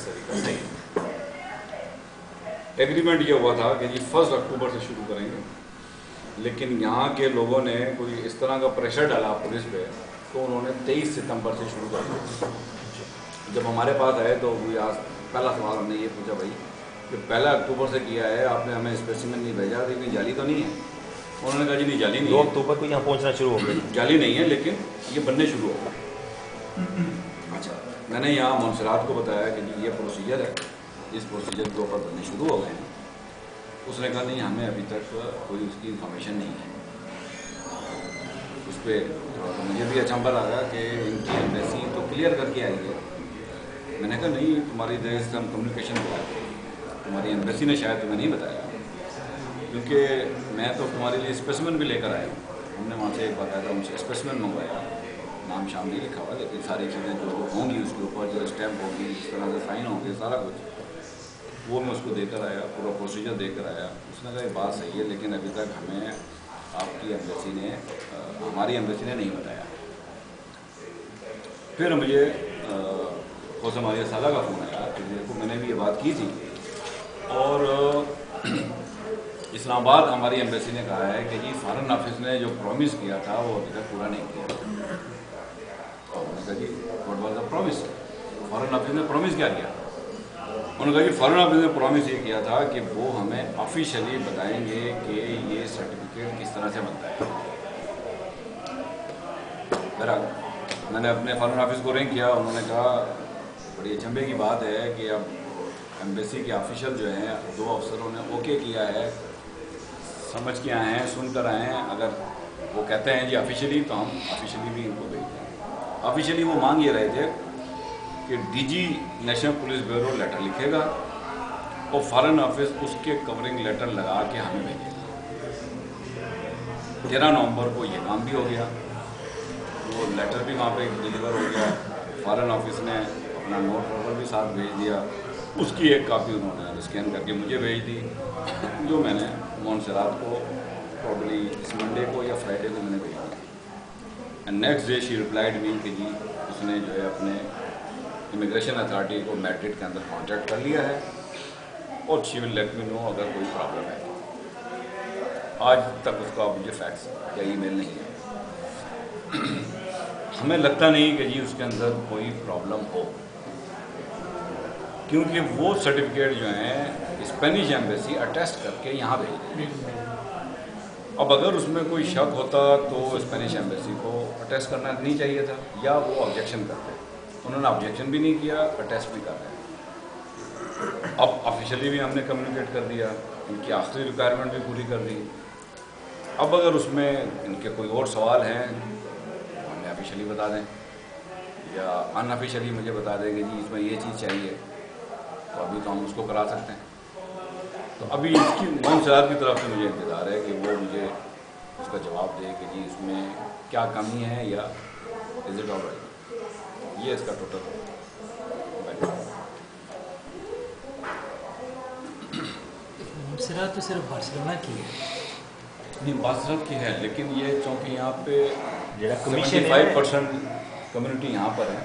तरीका सही है। एग्रीमेंट ये हुआ था कि जी 1 अक्टूबर से शुरू करेंगे, लेकिन यहाँ के लोगों ने कोई इस तरह का प्रेशर डाला पुलिस पे, तो उन्होंने 23 सितंबर से शुरू कर दिया। जब हमारे पास आए तो आज पहला सवाल हमने ये पूछा, भाई कि 1 अक्टूबर से किया है आपने, हमें स्पेसिमेन नहीं भेजा, इतनी जाली तो नहीं है? उन्होंने कहा जी नहीं जाली नहीं 2 है। अक्टूबर को यहाँ पहुँचना शुरू हो गया। जाली नहीं है लेकिन ये बनने शुरू हो गए। अच्छा, मैंने यहाँ मुंसरात को बताया कि जी ये प्रोसीजर है, इस प्रोसीजर के ऊपर बनने शुरू हो गए हैं। उसने कहा नहीं हमें अभी तक कोई उसकी इंफॉर्मेशन नहीं है। उस पर तो मुझे भी अचंभा लगा कि इनकी एम्बेसी तो क्लियर करके आई है। मैंने कहा नहीं तुम्हारी देर से हम कम्युनिकेशन हुआ, तुम्हारी एम्बेसी ने शायद तुम्हें नहीं बताया, क्योंकि मैं तो तुम्हारे लिए स्पेसिमेन भी लेकर आया हूँ। हमने वहाँ से एक बाकायदा उनसे स्पेसिमेन मंगवाया, नाम शाम नहीं लिखा हुआ, लेकिन सारी चीज़ें जो होंगी उसके ऊपर जो स्टैम्प होगी, जिस तरह से साइन होंगे, सारा कुछ वो मैं उसको देकर आया, पूरा प्रोसीजर देकर आया। उसने कहा ये बात सही है, लेकिन अभी तक हमें आपकी एम्बेसी ने, हमारी एम्बेसी ने नहीं बताया। फिर मुझे खौसम आलिया साला का फ़ोन आया कि देखो मैंने भी ये बात की थी, और इस्लामाबाद हमारी एम्बेसी ने कहा है कि जी फॉरेन ऑफिस ने जो प्रॉमिस किया था वो अभी तक पूरा नहीं किया। और उन्होंने कहा जी what was the promise? Foreign office ने प्रॉमिस क्या किया? उन्होंने कहा कि फॉरेन ऑफिस ने प्रॉमिस ये किया था कि वो हमें ऑफिशियली बताएंगे कि ये सर्टिफिकेट किस तरह से बनता है। बहरहाल मैंने अपने फॉरेन ऑफिस को रिंग किया, उन्होंने कहा बड़ी अचंभे की बात है कि अब एम्बेसी के ऑफिशियल जो हैं 2 अफसरों ने ओके किया है, समझ के आए हैं, सुनकर आए हैं। अगर वो कहते हैं जी ऑफिशियली, तो हम ऑफिशियली भी इनको भेज दें। ऑफिशियली वो मांग ये रहे थे कि DG national police bureau letter लिखेगा और फॉरेन ऑफिस उसके कवरिंग लेटर लगा के हमें भेजेगा। 13 नवंबर को ये काम भी हो गया, वो लेटर भी वहाँ पे डिलीवर हो गया। फॉरेन ऑफिस ने अपना नोट पेपर भी साथ भेज दिया, उसकी एक कापी उन्होंने स्कैन करके मुझे भेज दी, जो मैंने मुंसरात को प्रॉब्ली इस मंडे को या फ्राइडे को मैंने भेज दी। And next day she replied me कि जी उसने जो है अपने इमिग्रेशन अथॉरिटी को मैड्रिड के अंदर कॉन्टैक्ट कर लिया है और she will let me know अगर कोई प्रॉब्लम है। आज तक उसका मुझे फैक्स या ईमेल नहीं है। हमें लगता नहीं कि जी उसके अंदर कोई प्रॉब्लम हो, क्योंकि वो सर्टिफिकेट जो हैं स्पेनिश एम्बेसी अटेस्ट करके यहाँ भेज देंगे। अब अगर उसमें कोई शक होता तो स्पेनिश एम्बेसी को अटेस्ट करना नहीं चाहिए था, या वो ऑब्जेक्शन करते। उन्होंने ऑब्जेक्शन भी नहीं किया, अटेस्ट भी कर रहे हैं। अब ऑफिशियली भी हमने कम्युनिकेट कर दिया, इनकी आखिरी रिक्वायरमेंट भी पूरी कर दी। अब अगर उसमें इनके कोई और सवाल हैं हमें ऑफिशियली बता दें, या अनऑफिशियली मुझे बता देंगे जी इसमें ये चीज़ चाहिए, तो अभी तो हम उसको करा सकते हैं। तो अभी इसकी मुंसरात की तरफ से मुझे इंतज़ार है कि वो मुझे उसका जवाब दे कि जी इसमें क्या कमी है, या इज़ इट ऑलराइट। ये इसका टोटल मुंसरात तो सिर्फ बार्सिलोना की है, नहीं बासरत की है, लेकिन ये चूँकि यहाँ पे 75% कम्युनिटी यहाँ पर है,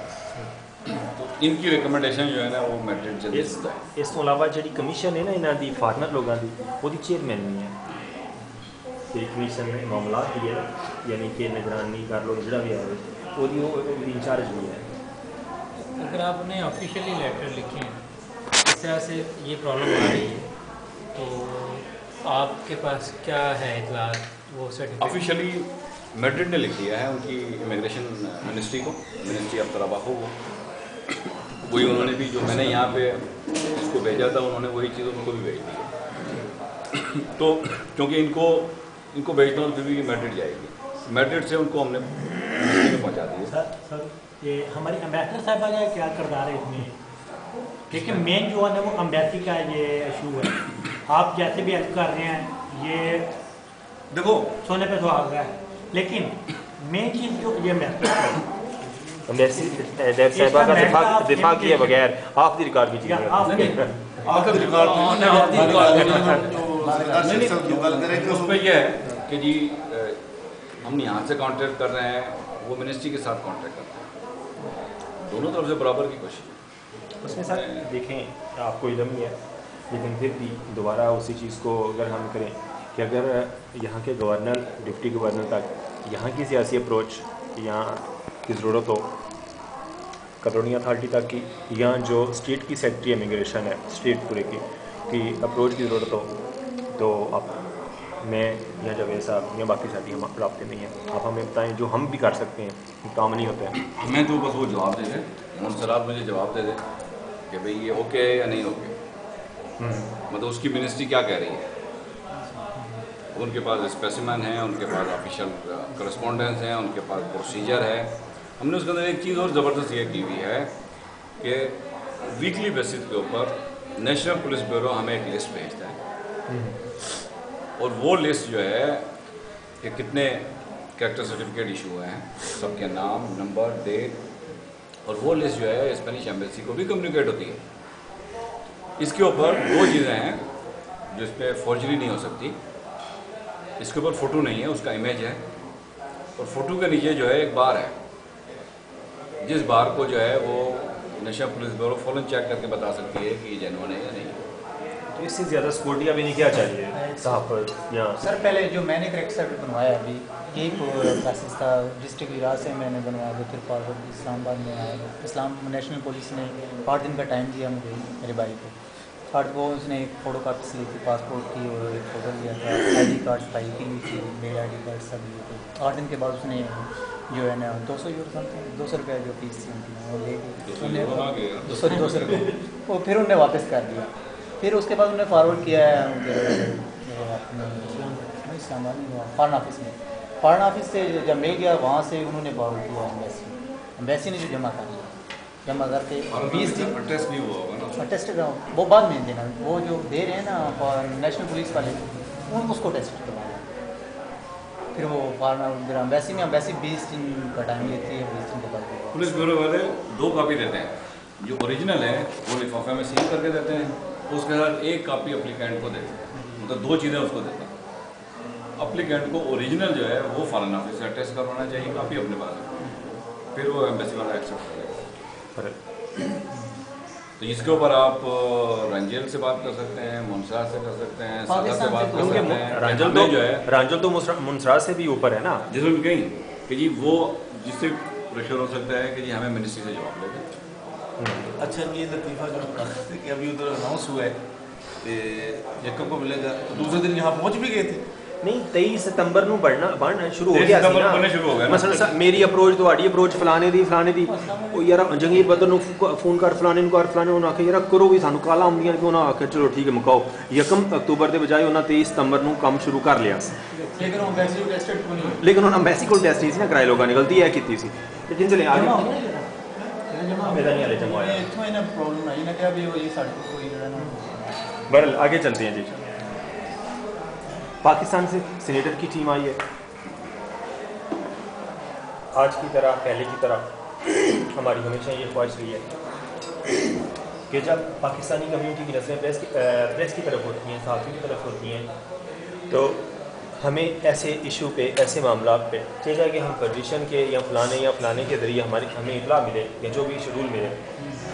तो इनकी रिकमेंडेशन जो है ना वो मैड्रिड जल्दी इस तो अलावा जी कमीशन है ना इन्हों की फॉरनर लोगों की, वो चेयरमैन नहीं है जी कमीशन ने मामला की है, यानी कि निगरानी कर लो जो भी है वो इंचार्ज नहीं है। अगर आपने ऑफिशियली लेटर लिखे हैं इस तरह से ये प्रॉब्लम आ रही है, तो आपके पास क्या है इतलात? वो सर्टिफिकेट ऑफिशियली मैड्रिड ने लिख दिया है उनकी इमिग्रेशन मिनिस्ट्री को, मिनिस्ट्री ऑफ तराबाको को। वही उन्होंने भी जो मैंने यहाँ पे इसको भेजा था, उन्होंने वही चीज़ उनको भी भेज दी है। तो क्योंकि इनको भेजना तो फिर भी मैड्रिड जाएगी, मैड्रिड से उनको हमने मिनिस्ट्री में पहुँचा दी है। सर ये हमारी अम्बेसडर साहबा का क्या किरदार है इसमें? देखिए मेन जो है ना वो अम्बेसी का ये इशू है। आप जैसे भी हेल्प कर रहे हैं ये देखो सोने पे सुहागा है, लेकिन मेन चीज़ जो ये एम्बेसी साहिबा का दिफा किए बगैर आखिरी रिकॉर्ड की चीज़ उस पर यह है कि जी हम यहाँ से कांटेक्ट कर रहे हैं, वो मिनिस्ट्री के साथ कांटेक्ट कर रहे हैं, दोनों तरफ से बराबर की कोशिश है। उसमें सर देखें आपको इल्म नहीं है, लेकिन फिर भी दोबारा उसी चीज़ को अगर हम करें कि अगर यहाँ के गवर्नर डिप्टी गवर्नर तक यहाँ की सियासी अप्रोच यहाँ की ज़रूरत हो, कॉलोनी अथॉरिटी तक की, या जो स्टेट की सेक्रेटरी इमिग्रेशन है स्टेट पूरे की अप्रोच की ज़रूरत हो, तो आप मैं या जावेद साहब या बाकी साथी हम रब्ते नहीं हैं, आप हमें बताएं जो हम भी कर सकते हैं, काम नहीं होता है। हमें तो बस वो जवाब दे दें, मुंसराफ मुझे जवाब दे दें कि भाई ये ओके है या नहीं ओके, मतलब उसकी मिनिस्ट्री क्या कह रही है। उनके पास स्पेसिमन है, उनके पास ऑफिशियल करस्पॉन्डेंस है, उनके पास प्रोसीजर है। हमने उसके अंदर एक चीज़ और ज़बरदस्त ये की हुई है कि वीकली बेसिस के ऊपर नेशनल पुलिस ब्यूरो हमें एक लिस्ट भेजता है, और वो लिस्ट जो है कि कितने कैरेक्टर सर्टिफिकेट इशू हुए हैं, सबके नाम, नंबर, डेट, और वो लिस्ट जो है स्पेनिश एम्बेसी को भी कम्युनिकेट होती है। इसके ऊपर दो चीज़ें हैं जो इस पर फॉर्जरी नहीं हो सकती। इसके ऊपर फ़ोटो नहीं है, उसका इमेज है, और फ़ोटो के नीचे जो है एक बार है, जिस बार को जो है वो नेशनल पुलिस ब्यूरो फ़ौरन चेक करके बता सकती है कि ये जेन्युइन है या नहीं। तो इससे ज़्यादा सिक्योरिटी अभी नहीं क्या चाहिए साहब यहाँ? सर पहले जो मैंने करेक्ट सर्टिफिकेट बनवाया अभी यही प्रोसेस था, डिस्ट्रिक्ट विराज से मैंने बनवाया, फिर फॉरवर्ड इस्लामाबाद में आया। इस्लाम नेशनल पुलिस ने 8 दिन का टाइम दिया मुझे, मेरे भाई को। और वो उसने एक फ़ोटो कापी ली थी पासपोर्ट की, और एक फ़ोटो लिया था, ID कार्ड फाइल की ली थी, मेल ID कार्ड सब लिए थे। 8 दिन के बाद उसने जो है ना 200 यूरो समथिंग 200 रुपये जो फीस थी उनकी वो ले ली, 200 रुपये वो फिर उन्होंने वापस कर दिया। फिर उसके बाद उन्होंने फॉरवर्ड किया है अपने फॉरेन ऑफिस में। फॉरेन ऑफिस से जब मिल गया वहाँ से उन्होंने फॉरवर्ड किया एम्बेसी ने जो जमा कर लिया, जमा करके 20 दिन टेस्ट नहीं हुआ होगा ना, टेस्ट वो बाद में देना, वो जो दे रहे हैं ना नेशनल पुलिस वाले उसको टेस्ट करवाना। फिर वो फॉरेन एम्बेसी में 20 दिन का टाइम लेती है, 20 दिन के बाद पुलिस ब्यूरो वाले 2 कॉपी देते हैं, जो ओरिजिनल है वो लिफाफे में सील करके देते हैं, उसके साथ एक कॉपी अप्लीकेंट को देते हैं, मतलब 2 चीज़ें उसको देते हैं। अप्लीकेंट को ओरिजिनल जो है वो फॉरेन ऑफिस से अटैच करवाना चाहिए, कॉपी अपने पास रखो, फिर वो एम्बेसी वाला एक्सेप्ट करेगा। तो इसके ऊपर आप रंजेल से बात कर सकते हैं, मुंसरा से कर सकते हैं, सादा से बात कर सकते हैं। रंजल तो मुंसरा से भी ऊपर है ना, जिसमें भी कहीं कि जी वो जिससे प्रेशर हो सकता है कि जी हमें मिनिस्ट्री से जवाब दे दें। अच्छा, ये लतीफ़ा जो बता सकते कि अभी उधर अनाउंस हुआ है यकम को मिलेगा, तो दूसरे दिन यहाँ पहुँच भी गए थे। नहीं 23 सितंबर ਨੂੰ ਬਣਨਾ शुरू हो गया ਸੀ ਨਾ ਮਸਲਾ ਮੇਰੀ ਅਪਰੋਚ ਤੁਹਾਡੀ ਅਪਰੋਚ ਫਲਾਣੇ ਦੀ ਉਹ ਯਾਰ ਜੰਗੀ ਬਦਲ ਨੂੰ ਫੋਨ ਕਰ ਫਲਾਣੇ ਨੂੰ ਕਰ ਫਲਾਣੇ ਨੂੰ ਆਖੇ ਯਾਰ ਕਰੋ ਵੀ ਸਾਨੂੰ ਕਾਲਾਂ ਆਉਂਦੀਆਂ ਕਿ ਉਹਨਾਂ ਆਖੇ ਚਲੋ ਠੀਕ ਹੈ ਮੁਕਾਓ। 1 ਅਕਤੂਬਰ ਦੇ ਬਜਾਏ ਉਹਨਾਂ 23 ਸਤੰਬਰ ਨੂੰ ਕੰਮ ਸ਼ੁਰੂ ਕਰ ਲਿਆ ਸੀ, ਲੇਕਿन ਉਹਨਾਂ ਐਮਬੈਸੀ ਕੋਲ ਟੈਸਟ ਨਹੀਂ ਸੀ ਨਾ ਕਰਾਏ, ਲੋਕਾਂ ਨੇ ਗਲਤੀ ਇਹ ਕੀਤੀ ਸੀ। ਲੇਕਿਨ ਚਲੇ ਆਗੇ मेरा नहीं आ रहा जमा इत्थों इन्हें प्रॉब्लम आई ना कि अभी वो ये साढ़े को कोई जो है ना। बहरहाल आगे चलते हैं जी। पाकिस्तान से सीनेटर की टीम आई है, आज की तरह पहले की तरह हमारी हमेशा ये ख्वाहिश रही है कि जब पाकिस्तानी कम्युनिटी की नज़रें प्रेस की तरफ होती हैं, साथियों की तरफ होती हैं, तो हमें ऐसे इशू पे, ऐसे मामला पे चाहिए कि हम फेडरेशन के या फलाने के ज़रिए हमें इतला मिले या जो भी शेड्यूल मिले।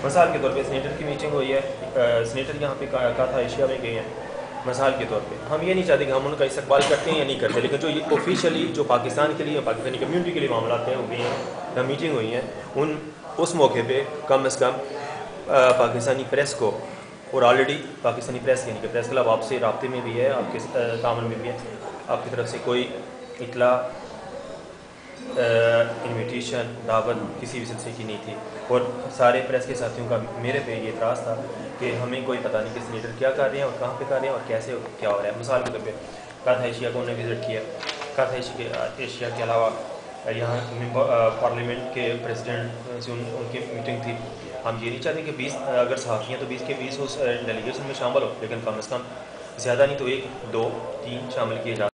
मिसाल के तौर पे सीनेटर की मीटिंग हुई है, सीनेटर यहाँ पे काथा एशिया में गए हैं, मिसाल के तौर पे हम ये नहीं चाहते कि हम उनका इस्तकबाल करते हैं या नहीं करते, लेकिन जो ये ऑफिशियली जो पाकिस्तान के लिए, पाकिस्तानी कम्युनिटी के लिए मामला तय हो गए हैं या मीटिंग हुई हैं, उस मौके पर कम अज़ कम पाकिस्तानी प्रेस को, और ऑलरेडी पाकिस्तानी प्रेस यानी कि प्रेस क्लब आपसे रब्ते में भी है, आपके तामल में भी है, आपकी तरफ से कोई इतला इन्विटेशन दावत किसी भी सिलसिले की नहीं थी। और सारे प्रेस के साथियों का मेरे पे ये इतराज़ था कि हमें कोई पता नहीं कि सीनेटर क्या कर रहे हैं और कहाँ पे कर रहे हैं और कैसे क्या हो रहा है। मिसाल के तौर पर काथा एशिया को उन्होंने विज़िट किया, काथा एशिया के अलावा यहाँ पार्लियामेंट के प्रेसिडेंट से उनकी मीटिंग थी। हम ये नहीं चाहते कि 20 अगर सहाफ़ी हैं तो 20 के 20 उस डेलीगेशन में शामिल हो, लेकिन कम अज़ कम ज़्यादा नहीं तो 1, 2, 3 शामिल किए जा